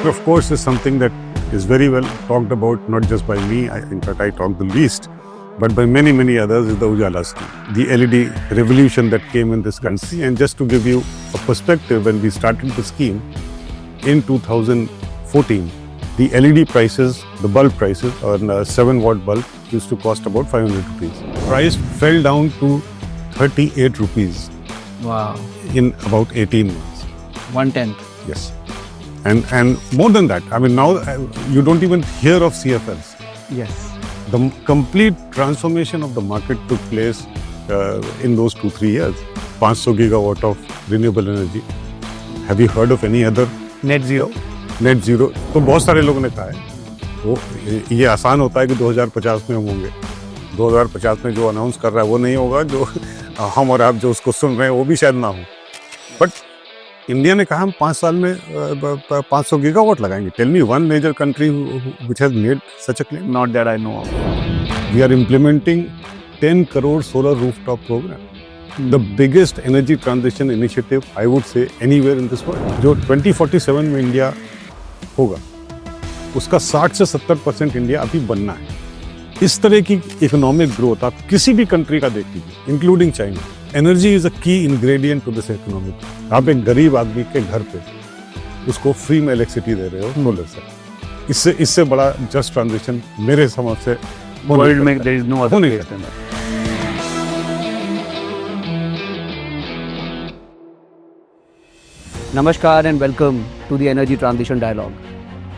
of course, is something that is very well talked about, not just by me. In fact, I talk the least, but by many, many others, is the UJALA scheme, the LED revolution that came in this country. And just to give you a perspective, when we started the scheme in 2014, the LED prices, the bulb prices, on a 7-watt bulb used to cost about 500 rupees. Price fell down to 38 rupees. Wow. In about 18 months. 1/10. Yes. And more than that, I mean, now you don't even hear of CFLs. Yes. The complete transformation of the market took place in those 2-3 years. 500 gigawatt of renewable energy. Have you heard of any other? Net zero. Net zero. तो बहुत सारे लोगों ने कहा है वो ये आसान होता है कि 2050 में हम होंगे. 2050 में जो अनाउंस कर रहा है वो नहीं होगा, जो हम और आप जो उसको सुन रहे हैं वो भी शायद ना हो. बट इंडिया ने कहा हम 5 साल में 500 गीगावाट लगाएंगे. Tell me one major country which has made such a claim. Not that I know of. We are implementing 10 crore solar rooftop programme. The biggest energy transition initiative I would say anywhere in this world. जो 2047 में India होगा उसका 60 से 70% India अभी बनना है. इस तरह की इकोनॉमिक ग्रोथ आप किसी भी कंट्री का देख लीजिए, including China. Energy is a key ingredient to this economic. आप एक गरीब आदमी के घर पे उसको फ्री में इलेक्ट्रिसिटी दे रहे हो सोलर से. इससे बड़ा जस्ट ट्रांजिशन मेरे समझ से World में there is no other place than that. Namaskar and welcome to the Energy Transition Dialogue,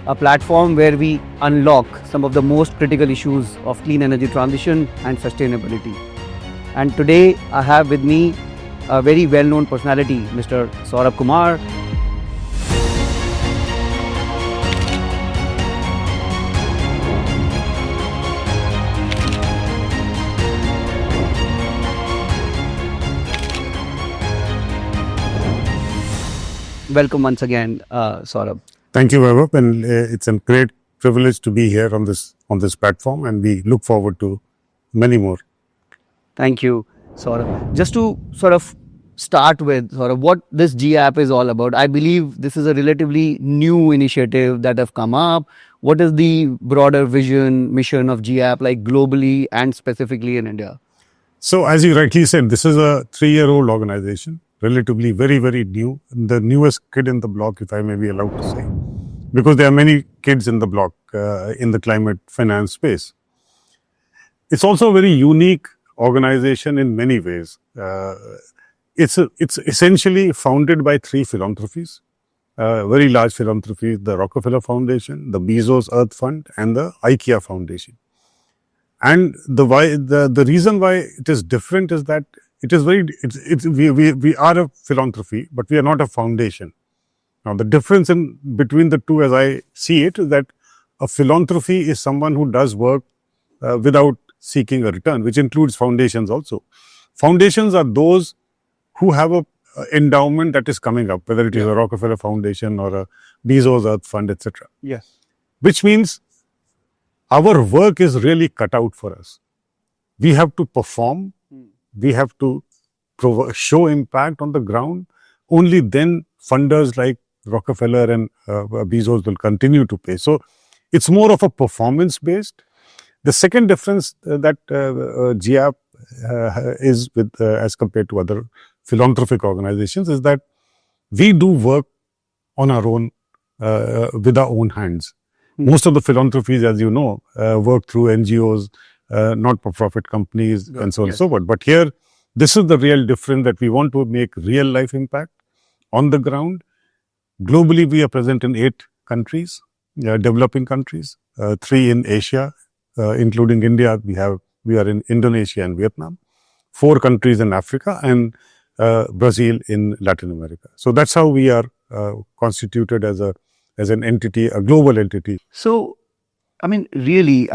a platform where we unlock some of the most critical issues of clean energy transition and sustainability. And today I have with me a very well-known personality, Mr. Saurabh Kumar. Welcome once again, Saurabh. Thank you, Vaibhav, and it's a great privilege to be here on this platform, and we look forward to many more. Thank you, Saurabh. Just to sort of start with, Saurabh, what this GEAPP is all about. I believe this is a relatively new initiative that have come up. What is the broader vision, mission of GEAPP, like globally and specifically in India? So, as you rightly said, this is a 3-year-old organization, relatively very, very new. The newest kid in the block, if I may be allowed to say, because there are many kids in the block in the climate finance space. It's also a very unique organization in many ways. It's essentially founded by 3 philanthropies, very large philanthropies: the Rockefeller Foundation, the Bezos Earth Fund, and the IKEA Foundation. And the reason why it is different is that it is we are a philanthropy, but we are not a foundation. Now, the difference between the two, as I see it, is that a philanthropy is someone who does work without seeking a return, which includes foundations also. Foundations are those who have a endowment that is coming up, whether it is a Rockefeller Foundation or a Bezos Earth Fund, etc. Yes. Which means our work is really cut out for us. We have to perform. We have to show impact on the ground. Only then funders like Rockefeller and Bezos will continue to pay. So it's more of a performance based. The second difference that GEAPP is with as compared to other philanthropic organizations is that we do work on our own with our own hands. Most of the philanthropies, as you know, work through NGOs, not-for-profit companies, and so on and so forth. But here, this is the real difference, that we want to make real life impact on the ground. Globally, we are present in 8 countries, developing countries, 3 in Asia, including India. We are in Indonesia and Vietnam, 4 countries in Africa, and Brazil in Latin America. So that's how we are constituted as an entity, a global entity. So, I mean, really,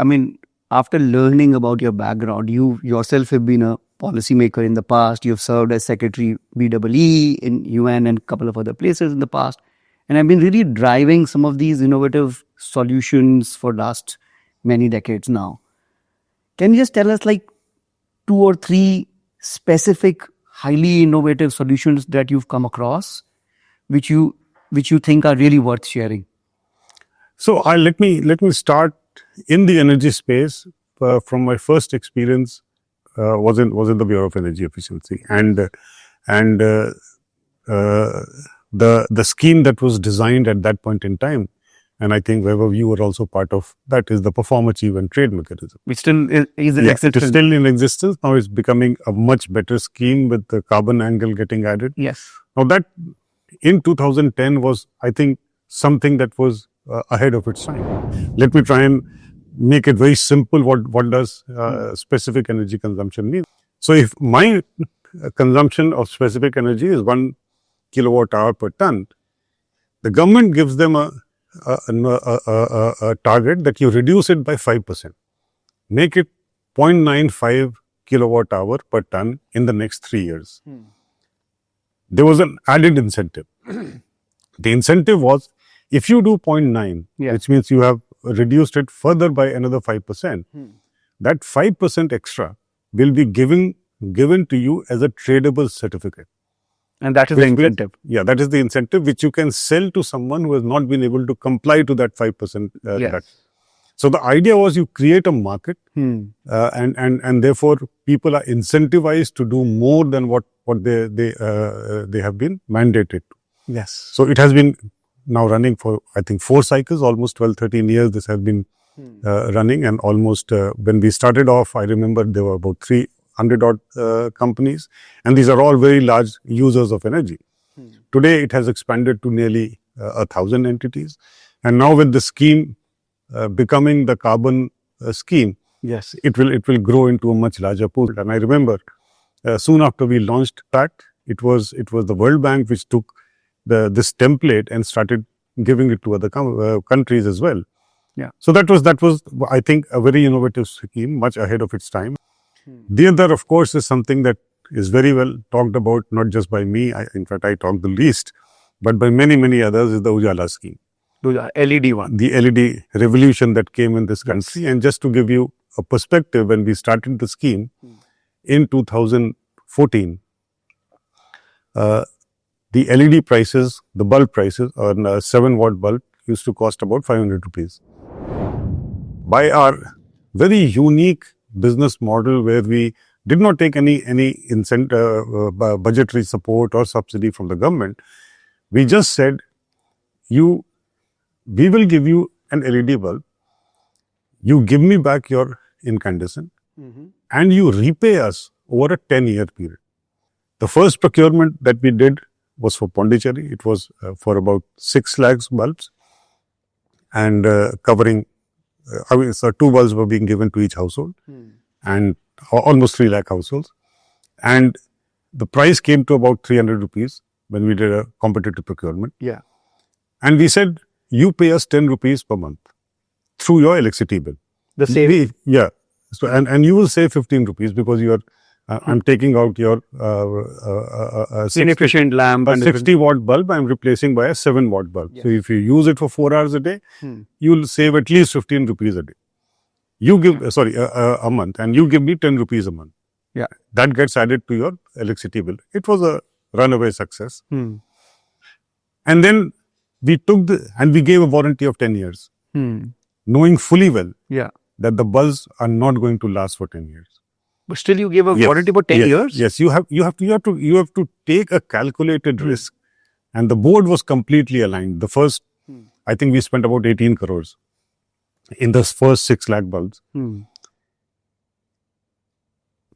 after learning about your background, you yourself have been a policymaker in the past. You've served as Secretary BEE in UN and a couple of other places in the past. And I've been really driving some of these innovative solutions for last many decades now. Can you just tell us like 2 or 3 specific, highly innovative solutions that you've come across, which you think are really worth sharing? So let me start in the energy space from my first experience was in the Bureau of Energy Efficiency, and the scheme that was designed at that point in time, and I think Vaibhav, you were also part of that, is the perform, achieve, and trade mechanism. Which still is in It existence. is still in existence. Now it's becoming a much better scheme with the carbon angle getting added. Yes. Now that in 2010 was, I think, something that was ahead of its time. Let me try and make it very simple. What does specific energy consumption mean? So if my consumption of specific energy is 1 kilowatt hour per ton, the government gives them a target that you reduce it by 5%, make it 0.95 kilowatt hour per ton in the next 3 years. There was an added incentive. The incentive was, if you do 0.9, which means you have reduced it further by another 5%, that 5% extra will be given to you as a tradable certificate. And that is the incentive. Yeah, that is the incentive which you can sell to someone who has not been able to comply to that 5% reduction. So the idea was you create a market, and therefore people are incentivized to do more than what they have been mandated to. Yes. So it has been now running for, I think, 4 cycles, almost 12-13 years. This has been running, and almost when we started off, I remember there were about 300 odd companies, and these are all very large users of energy. Today it has expanded to nearly 1,000 entities, and now with the scheme becoming the carbon scheme, yes, it will grow into a much larger pool. And I remember soon after we launched that, it was the World Bank which took this template and started giving it to other countries as well. Yeah. So that was I think a very innovative scheme, much ahead of its time. The other, of course, is something that is very well talked about, not just by me. In fact, I talk the least, but by many others, is the UJALA scheme. The LED one. The LED revolution that came in this country. And just to give you a perspective, when we started the scheme in 2014, the LED prices, the bulb prices on a 7-watt bulb used to cost about 500 rupees. By our very unique business model, where we did not take any incentive, budgetary support or subsidy from the government, we just said, we will give you an LED bulb, you give me back your incandescent, and you repay us over a 10-year period. The first procurement that we did was for Pondicherry. It was for about 6 lakhs bulbs, and covering, so 2 bulbs were being given to each household, and almost 3 lakh households. And the price came to about 300 rupees when we did a competitive procurement. Yeah. And we said, you pay us 10 rupees per month through your electricity bill. The same. Yeah. So, and you will save 15 rupees because you are, I'm taking out your inefficient lamp. A 60-watt bulb I'm replacing by a 7-watt bulb. Yes. So if you use it for 4 hours a day, you will save at least 15 rupees a day. You give, a month, and you give me 10 rupees a month. Yeah. That gets added to your electricity bill. It was a runaway success. And then we took and we gave a warranty of 10 years, knowing fully well that the bulbs are not going to last for 10 years. But still you gave a warranty for 10 years? Yes, you have to take a calculated risk, and the board was completely aligned. The first, I think we spent about 18 crores in the first 6 lakh bulbs.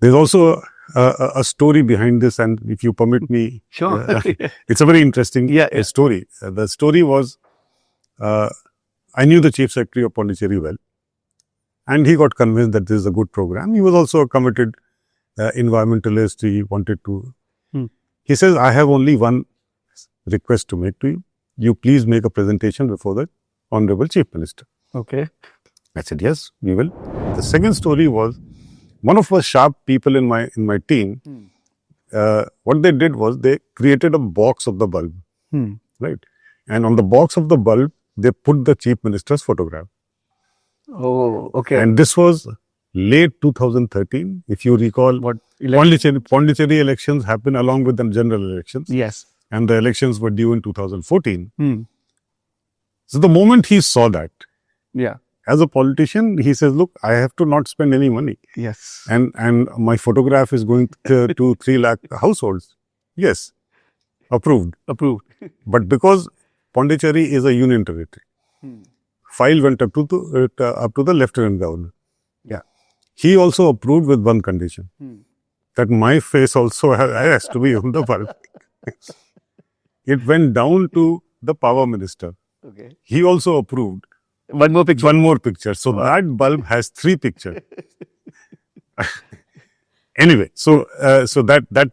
There's also a story behind this, and if you permit me, sure. It's a very interesting story. The story was, I knew the Chief Secretary of Pondicherry well, and he got convinced that this is a good program. He was also a committed environmentalist. He wanted to. He says, I have only one request to make to you. You please make a presentation before the Honorable Chief Minister. Okay. I said, yes, we will. The second story was, one of the sharp people in my team, what they did was they created a box of the bulb, right? And on the box of the bulb, they put the Chief Minister's photograph. Oh, okay. And this was late 2013. If you recall, Pondicherry elections happened along with the general elections. Yes. And the elections were due in 2014. So the moment he saw that, Yeah. as a politician, he says, look, I have to not spend any money. Yes. And my photograph is going to 3 lakh households. Yes, approved. Approved. But because Pondicherry is a union territory, file went up to the Lieutenant Governor. Yeah. He also approved with one condition, that my face also has to be on the bulb. It went down to the Power Minister. Okay. He also approved One more picture. one more picture. So that bulb has 3 pictures. Anyway, so that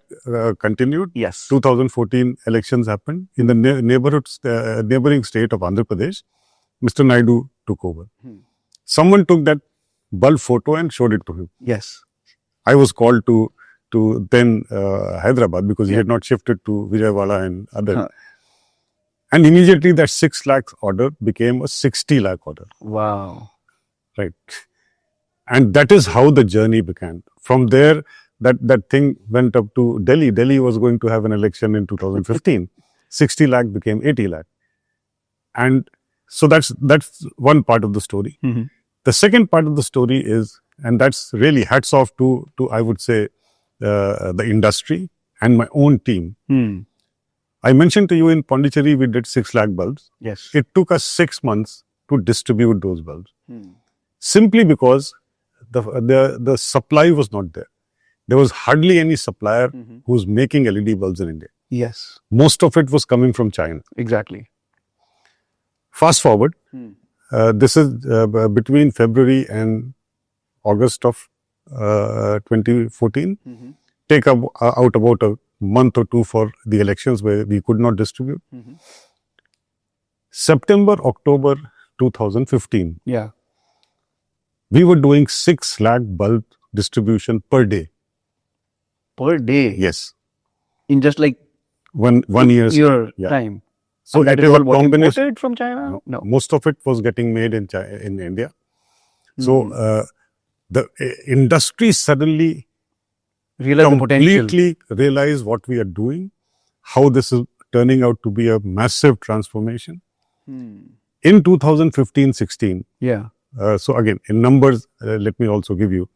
continued. Yes. 2014 elections happened in the neighboring state of Andhra Pradesh. Mr. Naidu took over. Someone took that bulb photo and showed it to him. Yes. I was called to then Hyderabad because he had not shifted to Vijayawada and other. And immediately that 6 lakh order became a 60 lakh order. Wow. Right. And that is how the journey began. From there, that thing went up to Delhi. Delhi was going to have an election in 2015. 60 lakh became 80 lakh. And so that's one part of the story. The second part of the story is, and that's really hats off to I would say, the industry and my own team. I mentioned to you in Pondicherry, we did 6 lakh bulbs. Yes. It took us 6 months to distribute those bulbs. Simply because the supply was not there. There was hardly any supplier who was making LED bulbs in India. Yes. Most of it was coming from China. Exactly. Fast forward, this is between February and August of 2014. Take out about a month or two for the elections where we could not distribute. September, October 2015, Yeah. we were doing 6 lakh bulb distribution per day. Per day. Yes. In just like One year's your yeah. time. So And that it is was all a what combination. imported from China? No. Most of it was getting made in India. So the industry suddenly Realize the potential. completely realize what we are doing, how this is turning out to be a massive transformation. In 2015-16, Yeah. so again, in numbers, let me also give you.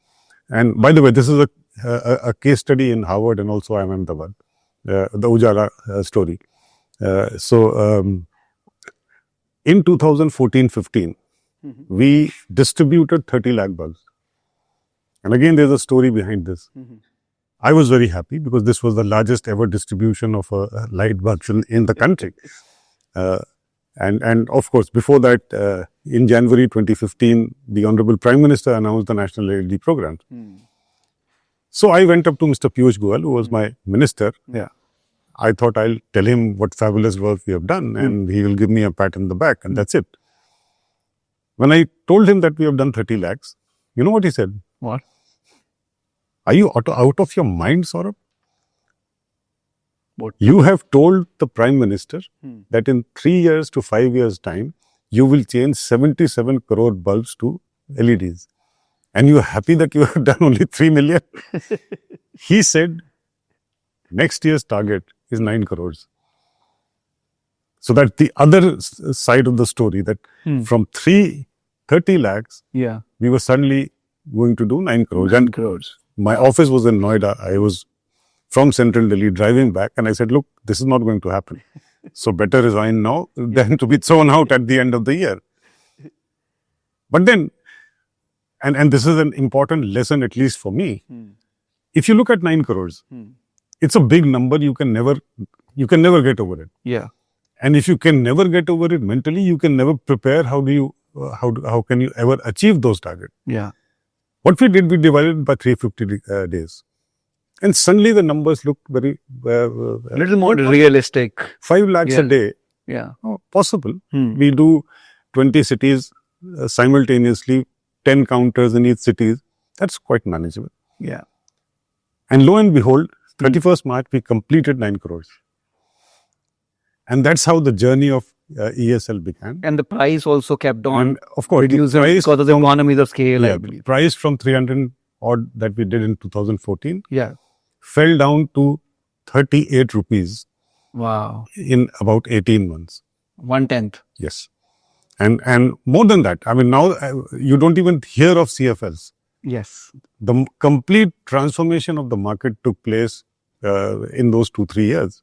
And by the way, this is a case study in Harvard and also IIM Ahmedabad, the UJALA story. In 2014-15, we distributed 30 lakh bulbs. And again, there's a story behind this. I was very happy because this was the largest ever distribution of light bulbs in the country. And of course, before that, in January 2015, the Honorable Prime Minister announced the National LED program. So I went up to Mr. Piyush Goyal, who was my minister. Yeah. I thought I'll tell him what fabulous work we have done and he will give me a pat on the back and that's it. When I told him that we have done 30 lakhs, you know what he said? What? Are you out of your mind, Saurabh? What? You have told the Prime Minister that in 3 years to 5 years' time, you will change 77 crore bulbs to LEDs. And you are happy that you have done only 3 million? He said, next year's target is 9 crores. So that the other side of the story, that from 30 lakhs, Yeah. we were suddenly going to do 9 crores. 9 And crores. my office was in Noida. I was from Central Delhi driving back and I said, look, this is not going to happen. So better resign now than to be thrown out at the end of the year. But then, and this is an important lesson, at least for me. If you look at 9 crores, it's a big number. You can never get over it. Yeah. And if you can never get over it mentally, you can never prepare. How can you ever achieve those targets? Yeah. What we did, we divided by 350 days. And suddenly the numbers look very... A little more realistic. 5 lakhs a day. Yeah. Possible. We do 20 cities simultaneously, 10 counters in each city. That's quite manageable. Yeah. And lo and behold, 31st March, we completed 9 crores. And that's how the journey of ESL began. And the price also kept on And of course, reducing because of the economies of scale, I believe. price from 300 odd that we did in 2014 Yeah. fell down to 38 rupees Wow. in about 18 months. 1/10. Yes. And more than that, I mean, now you don't even hear of CFLs. Yes. The complete transformation of the market took place in those 2-3 years.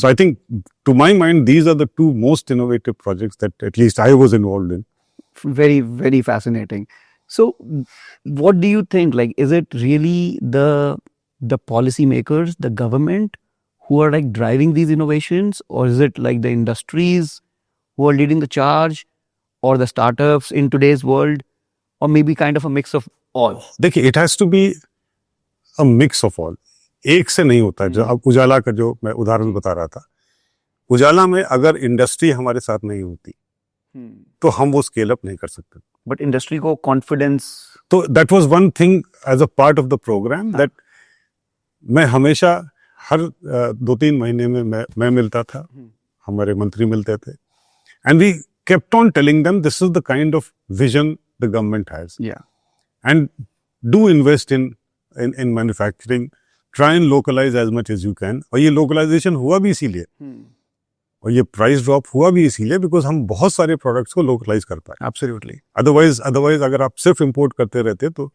So I think, to my mind, these are the two most innovative projects that at least I was involved in. Very, very fascinating. So, what do you think? Like, is it really the policymakers, the government, who are like driving these innovations, or is it like the industries who are leading the charge, or the startups in today's world, or maybe kind of a mix of all? देखिए, it has to be a mix of all. एक से नहीं होता है. जो अब उजाला का जो मैं उदाहरण बता रहा था, उजाला में अगर इंडस्ट्री हमारे साथ नहीं होती तो हम वो स्केल अप नहीं कर सकते. बट इंडस्ट्री को कॉन्फिडेंस, तो that was one thing as a part of the programme that मैं हमेशा हर 2-3 महीने में मैं मिलता था, हमारे मंत्री मिलते थे, and we kept on telling them this is the kind of vision the government has. Yeah. And do invest in manufacturing, try and localize as much as you can. और ये localization हुआ भी इसीलिए, और ये प्राइस ड्रॉप हुआ भी इसीलिए बिकॉज हम बहुत सारे प्रोडक्ट्स को लोकलाइज कर पाए. एब्सोल्युटली. अदरवाइज अगर आप सिर्फ इंपोर्ट करते रहते तो,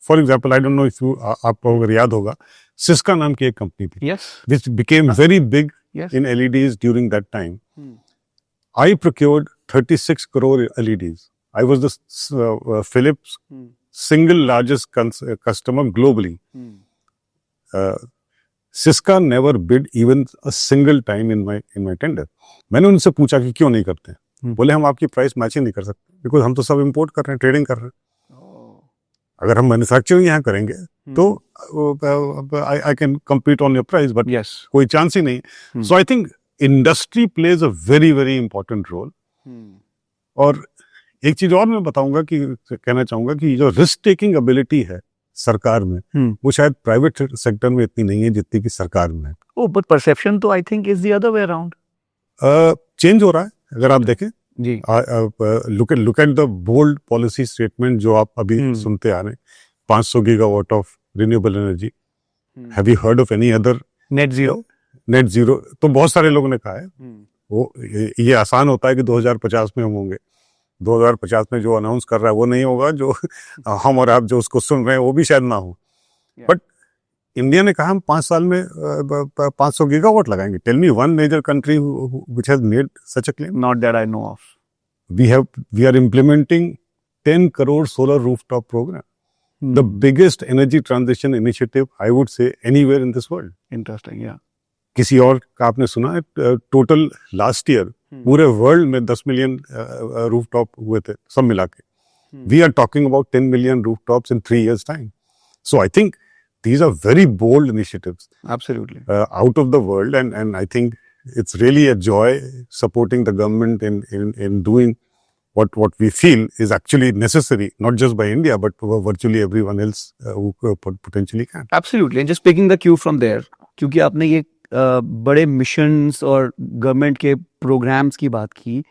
for example, I don't know if आपको अगर याद होगा, सिस्का नाम की एक कंपनी थी, which became very big in LEDs during that time. I procured 36 crore LEDs. I was the Philips single largest customer globally. Cisco never bid even a single time in my tender. मैंने उनसे पूछा कि क्यों नहीं करते हैं. बोले हम आपकी प्राइस मैच ही नहीं कर सकते बिकॉज हम तो सब इंपोर्ट कर रहे हैं, ट्रेडिंग कर रहे हैं. अगर हम मैन्युफैक्चरिंग यहाँ करेंगे तो I can compete on your price, but कोई चांस ही नहीं. So I think industry plays a very very important role. और एक चीज और मैं बताऊंगा कि कहना चाहूंगा कि जो रिस्क टेकिंग एबिलिटी है सरकार में, वो शायद प्राइवेट सेक्टर में इतनी नहीं है जितनी कि सरकार में है. ओह, बट परसेप्शन तो I think is the other way around. Change हो रहा है. अगर आप देखें जी, look at the bold policy statement जो आप अभी सुनते आ रहे हैं, 500 gigawatt of renewable energy. Have you heard of any other? Net zero तो बहुत सारे लोगों ने कहा है. वो ये आसान होता है कि 2050 में हम होंगे. 2050 में जो अनाउंस कर रहा है वो नहीं होगा, जो हम और आप जो उसको सुन रहे हैं वो भी शायद ना हो. बट इंडिया ने कहा हम 5 साल में 500 गीगावाट लगाएंगे. Tell me one major country which has made such a claim. Not that I know of. We are implementing 10 crore solar rooftop program. The biggest energy transition initiative, I would say, anywhere in this world. Interesting, yeah. किसी और का आपने सुना है? Total last year पूरे world में 10 million rooftop हुए थे सब मिला के. We are talking about 10 million rooftops in 3 years time. So I think these are very bold initiatives. Absolutely. Out of the world, and I think it's really a joy supporting the government in doing what we feel is actually necessary, not just by India, but virtually everyone else who potentially can. Absolutely. And just picking the cue from there, क्योंकि आपने ये बड़े missions और government के programmes की बात की,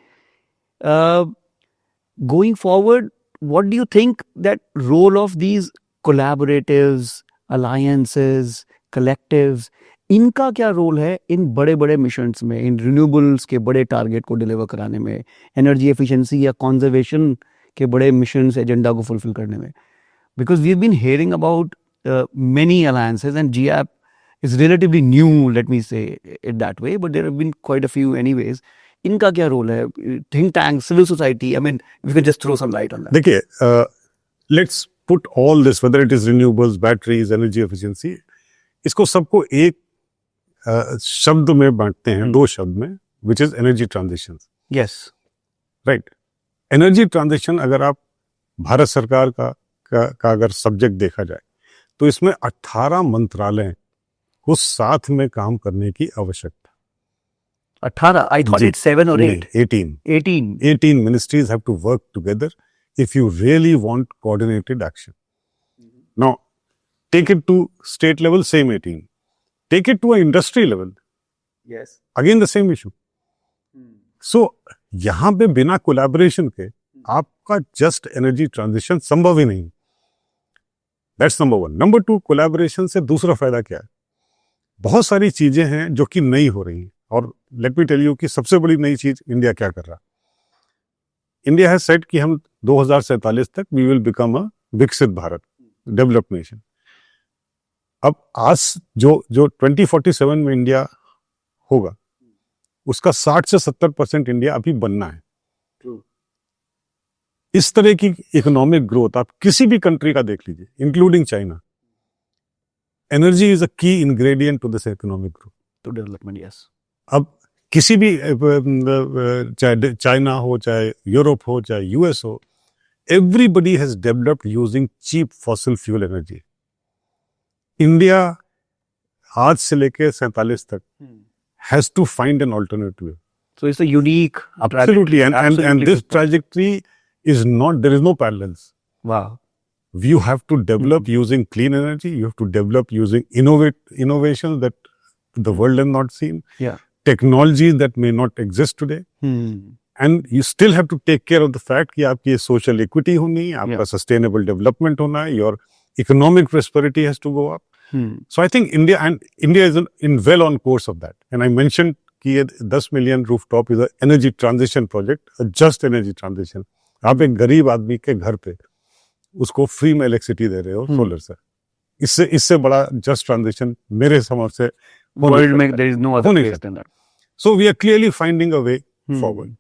going forward, what do you think that role of these collaboratives, alliances, collectives, इनका क्या रोल है इन बड़े बड़े मिशंस में, इन रिन्यूएबल्स के बड़े टारगेट को डिलीवर कराने में, एनर्जी एफिशिएंसी या कंजर्वेशन के बड़े मिशंस एजेंडा को फुलफिल करने में? Because we have been hearing about many alliances, and GEAPP is relatively new, let me say it that way, but there have been quite a few anyways. इनका क्या role है? Think tank, civil society, I mean, we can just throw some light on that. देखिए, let's put all this, whether it is renewables, batteries, energy efficiency, इसको सबको एक शब्द में बांटते हैं, 2 शब्द में, which is energy transition. Yes. Right. Energy transition अगर आप भारत सरकार का अगर सब्जेक्ट देखा जाए तो इसमें 18 मंत्रालय को साथ में काम करने की आवश्यकता. 18? I thought it's 7 or 8. 18. 18 ministries have to work together if you really want coordinated action. Now, take it to state level, same 18. Take it to an industry level. Yes. Again the same issue. So, यहाँ पे बिना collaboration के आपका just energy transition संभव ही नहीं. That's number 1. Number 2, collaboration से दूसरा फायदा क्या है? बहुत सारी चीजें हैं जो कि नई हो रही हैं, और लेट मी टेल यू कि सबसे बड़ी नई चीज इंडिया क्या कर रहा है. इंडिया हैज सेड कि हम 2047 तक वी विल बिकम अ विकसित भारत, डेवलप्ड नेशन। अब आज जो 2047 में इंडिया होगा, उसका 60 से 70% इंडिया अभी बनना है। इस तरह की इकोनॉमिक ग्रोथ आप किसी भी कंट्री का देख लीजिए, including China. Energy is a key ingredient to this economic growth, to development, yes. अब किसी भी चाहे चाइना हो, चाहे यूरोप हो, चाहे यूएस हो, everybody has developed using cheap fossil fuel energy. India आज से लेके 47 तक has to find an alternative. So it's a unique Absolutely, and absolutely this different. trajectory is not, there is no parallels. Wow. You have to develop using clean energy. You have to develop using innovations that the world has not seen. Yeah. Technologies that may not exist today. And you still have to take care of the fact कि आपकी social equity होनी, आपका sustainable development होना, your economic prosperity has to go up. So I think India is in well on course of that. And I mentioned कि ये 10 million rooftop is a energy transition project, a just energy transition. आप एक गरीब आदमी के घर पे उसको फ्री में इलेक्ट्रिसिटी दे रहे हो सोलर से। इससे बड़ा जस्ट ट्रांजिशन मेरे समझ से वर्ल्ड में there is no other place than that. So we are clearly finding a way forward.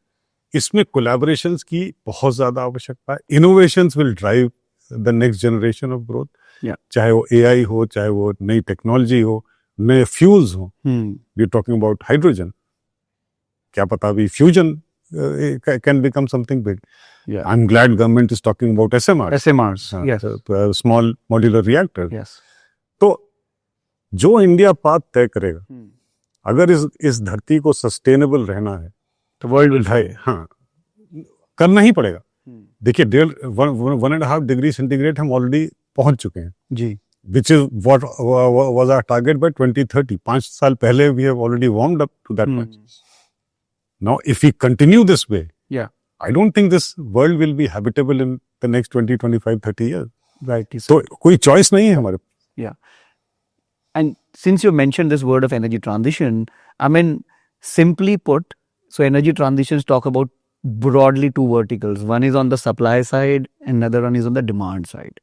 इसमें collaborations की बहुत ज्यादा आवश्यकता है। Innovations will drive the next generation of growth. चाहे वो AI हो, चाहे वो नई टेक्नोलॉजी हो, नए फ्यूल्स हो। We are talking about hydrogen. क्या पता अभी fusion can become something big. I'm glad government is talking about SMRs. Yes. Small modular reactors. Yes. तो जो इंडिया पाथ तय करेगा, अगर इस धरती को सस्टेनेबल रहना है तो वर्ल्ड विल, हाँ, करना ही पड़ेगा। देखिए 1.5 डिग्री सेंटीग्रेड हम ऑलरेडी पहुंच चुके हैं जी, which is what was our target by 2030. 5 साल पहले we have already warmed up to that much. Now if we continue this way, I don't think this world will be habitable in the next 20, 25, 30 years. Right. So कोई choice नहीं है हमारे। Yeah. And since you mentioned this word of energy transition, I mean, simply put, so energy transitions talk about broadly two verticals. One is on the supply side and another one is on the demand side.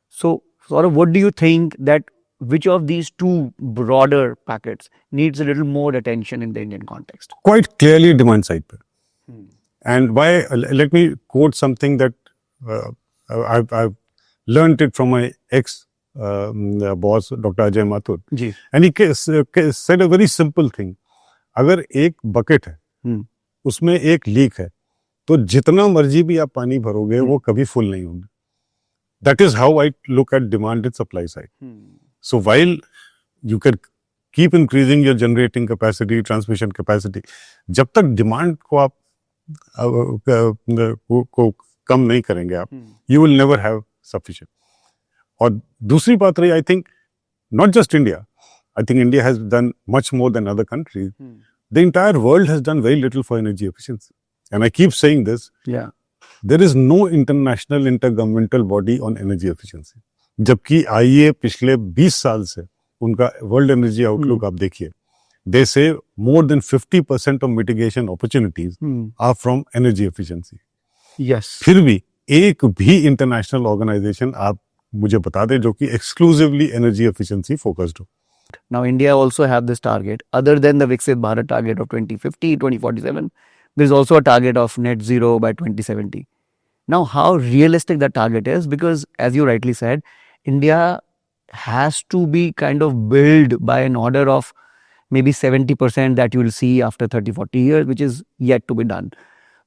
So, Saurabh, what do you think that which of these two broader packets needs a little more attention in the Indian context? Quite clearly demand side. And why, let me quote something that I've learned it from my ex-boss, Dr. Ajay Mathur. Ji. And he said a very simple thing. अगर एक bucket है, उसमें एक leak है, तो जितना मर्जी भी आप पानी भरोगे, वो कभी फुल नहीं होंगे. That is how I look at demand and supply side. So while you can keep increasing your generating capacity, transmission capacity, जब तक demand को आप को कम नहीं करेंगे आप, you will never have sufficient. और दूसरी बात रही, I think not just India, I think India has done much more than other countries. The entire world has done very little for energy efficiency. And I keep saying this. Yeah. There is no international intergovernmental body on energy efficiency. जबकि आइए पिछले 20 साल से उनका world energy outlook आप देखिए, they say more than 50% of mitigation opportunities are from energy efficiency. Yes. फिर भी एक भी इंटरनेशनल ऑर्गेनाइजेशन आप मुझे बता दें जो कि exclusively energy efficiency focused हो. Now India also have this target. Other than the Viksit Bharat target of 2050, 2047, there is also a target of net zero by 2070. Now, how realistic that target is, because as you rightly said, India has to be kind of built by an order of maybe 70% that you will see after 30, 40 years, which is yet to be done.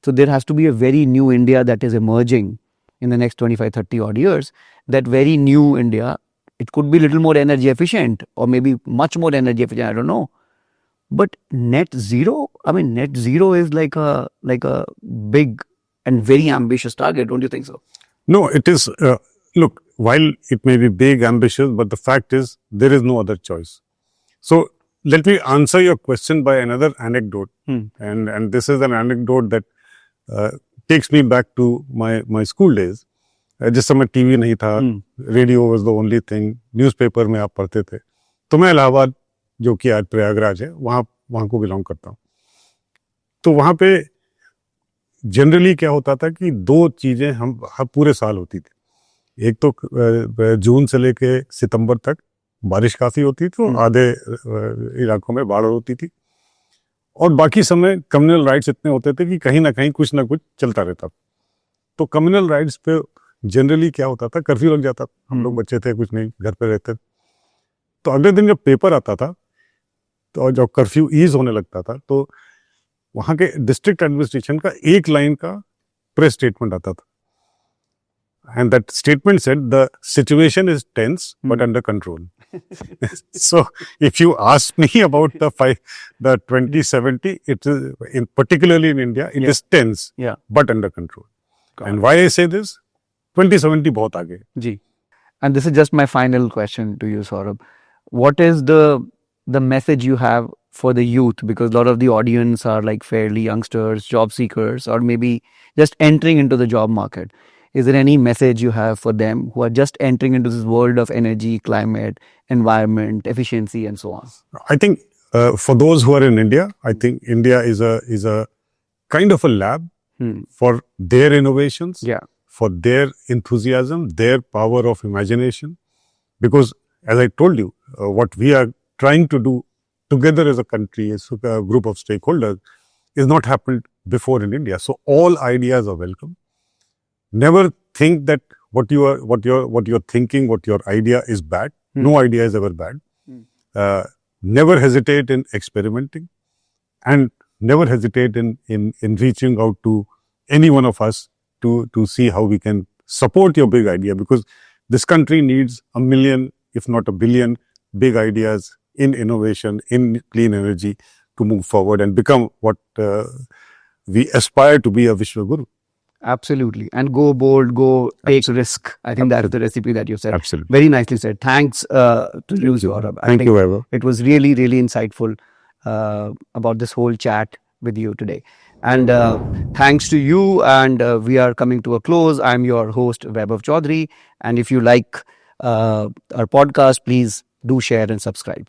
So there has to be a very new India that is emerging in the next 25, 30 odd years. That very new India, it could be a little more energy efficient or maybe much more energy efficient, I don't know. But net zero, I mean, net zero is like a big and very ambitious target, don't you think so? No, it is, look, while it may be big, ambitious, but the fact is there is no other choice. So let me answer your question by another anecdote. And this is an anecdote that takes me back to my school days. जिस समय TV नहीं था, radio was the only thing, newspaper में आप पढ़ते थे. तो मैं इलाहाबाद, जो कि आज प्रयागराज है, वहाँ को बिलोंग करता हूँ. तो वहाँ पे जनरली क्या होता था कि दो चीजें हम पूरे साल होती थी। एक तो जून से लेके सितंबर तक बारिश काफी होती थी, तो आधे इलाकों में बाढ़ होती थी, और बाकी समय कम्युनल राइट्स इतने होते थे कि कहीं ना कहीं कुछ ना कुछ चलता रहता था। तो कम्युनल राइट्स पे जनरली क्या होता था, कर्फ्यू लग जाता था। हम लोग बच्चे थे, कुछ नहीं, घर पे रहते थे। तो अगले दिन जब पेपर आता था, तो जब कर्फ्यू ईज होने लगता था, तो वहां के डिस्ट्रिक्ट एडमिनिस्ट्रेशन का एक लाइन का प्रेस स्टेटमेंट आता था, and that statement said the situation is tense but under control. So if you ask me about the 2070, it is particularly in India, it is tense but under control. And why I say this, 2070 बहुत आगे है। जी. And this is just my final question to you, Saurabh. What is the message you have for the youth? Because a lot of the audience are like fairly youngsters, job seekers, or maybe just entering into the job market. Is there any message you have for them who are just entering into this world of energy, climate, environment, efficiency, and so on? I think for those who are in India, I think India is a kind of a lab for their innovations, for their enthusiasm, their power of imagination. Because as I told you, what we are trying to do together as a country, as a group of stakeholders, is not happened before in India. So all ideas are welcome. Never think that what you're thinking, what your idea is bad. No idea is ever bad. Never hesitate in experimenting, and never hesitate in reaching out to any one of us to see how we can support your big idea, because this country needs 1 million, if not 1 billion, big ideas in innovation, in clean energy, to move forward and become what we aspire to be, a Vishwa Guru. Absolutely. And go bold, go take risk. I think that's the recipe that you said. Absolutely. Very nicely said. Thanks to you, Saurabh. Thank you, Vaibhav. It was really, really insightful about this whole chat with you today. And thanks to you. And we are coming to a close. I'm your host, Vaibhav Chaudhary. And if you like our podcast, please do share and subscribe.